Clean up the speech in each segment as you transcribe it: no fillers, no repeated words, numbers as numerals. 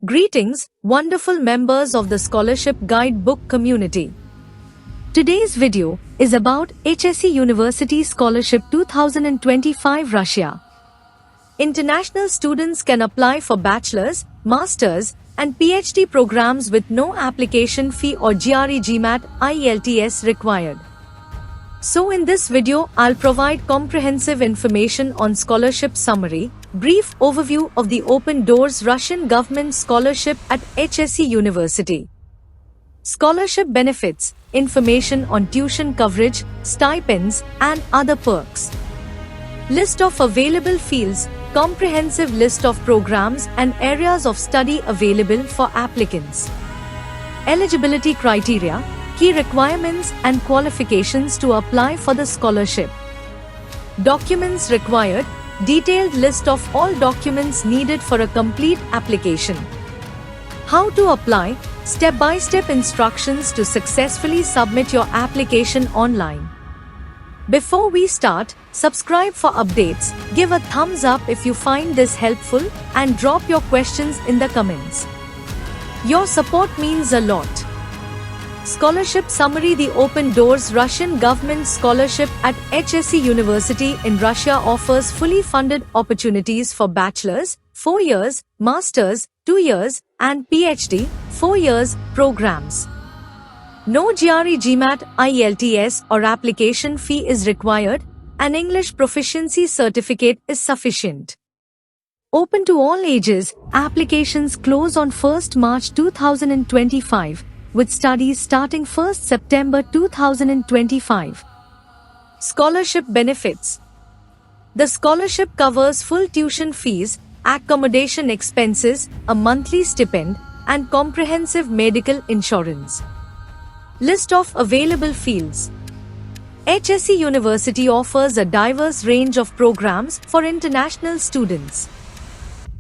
Greetings, wonderful members of the Scholarship Guidebook community. Today's video is about HSE University Scholarship 2025 Russia. International students can apply for bachelor's, master's, and PhD programs with no application fee or GRE GMAT IELTS required. So in this video, I'll provide comprehensive information on scholarship summary, brief overview of the Open Doors Russian Government Scholarship at HSE University. Scholarship benefits, information on tuition coverage, stipends, and other perks. List of available fields, comprehensive list of programs and areas of study available for applicants. Eligibility criteria, key requirements and qualifications to apply for the scholarship. Documents required, detailed list of all documents needed for a complete application. How to apply, step-by-step instructions to successfully submit your application online. Before we start, subscribe for updates, give a thumbs up if you find this helpful, and drop your questions in the comments. Your support means a lot. Scholarship summary: The Open Doors Russian Government Scholarship at HSE University in Russia offers fully funded opportunities for bachelor's, 4 years, master's, 2 years, and PhD, 4 years, programs. No GRE GMAT IELTS or application fee is required. An English proficiency certificate is sufficient. Open to all ages, applications close on 1st March 2025. With studies starting 1st September 2025. Scholarship benefits. The scholarship covers full tuition fees, accommodation expenses, a monthly stipend, and comprehensive medical insurance. List of available fields. HSE University offers a diverse range of programs for international students.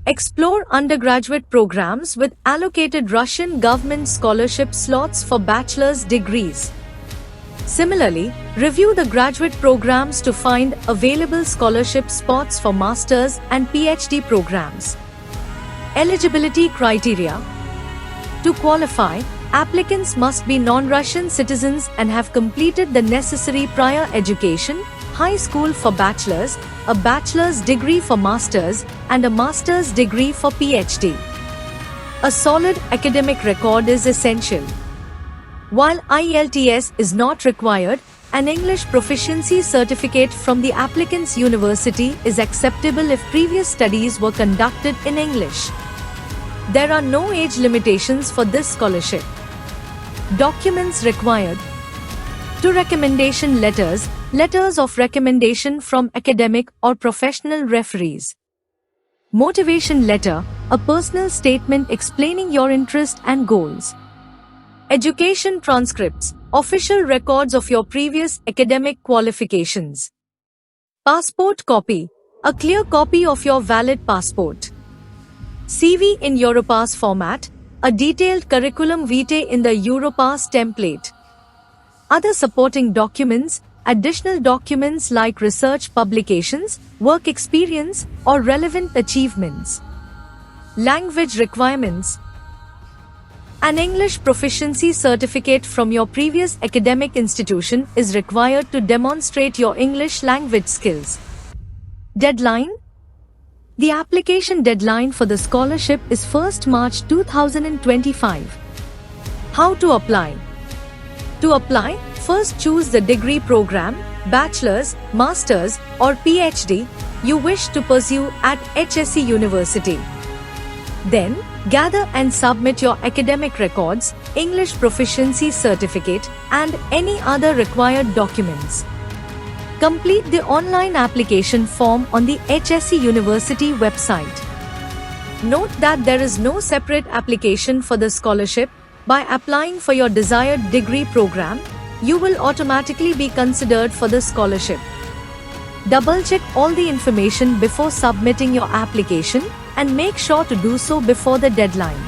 Explore undergraduate programs with allocated Russian government scholarship slots for bachelor's degrees. Similarly, review the graduate programs to find available scholarship spots for master's and PhD programs. Eligibility criteria. To qualify, applicants must be non-Russian citizens and have completed the necessary prior education, high school for bachelor's, a bachelor's degree for master's, and a master's degree for PhD. A solid academic record is essential. While IELTS is not required, an English proficiency certificate from the applicant's university is acceptable if previous studies were conducted in English. There are no age limitations for this scholarship. Documents required. To recommendation letters, letters of recommendation from academic or professional referees. Motivation letter, a personal statement explaining your interest and goals. Education transcripts, official records of your previous academic qualifications. Passport copy, a clear copy of your valid passport. CV in Europass format, a detailed curriculum vitae in the Europass template. Other supporting documents, additional documents like research publications, work experience, or relevant achievements. Language requirements. An English proficiency certificate from your previous academic institution is required to demonstrate your English language skills. Deadline. The application deadline for the scholarship is 1st March 2025. How to apply? To apply, first choose the degree program, bachelor's, master's, or PhD you wish to pursue at HSE University. Then, gather and submit your academic records, English proficiency certificate, and any other required documents. Complete the online application form on the HSE University website. Note that there is no separate application for the scholarship. By applying for your desired degree program, you will automatically be considered for the scholarship. Double-check all the information before submitting your application and make sure to do so before the deadline.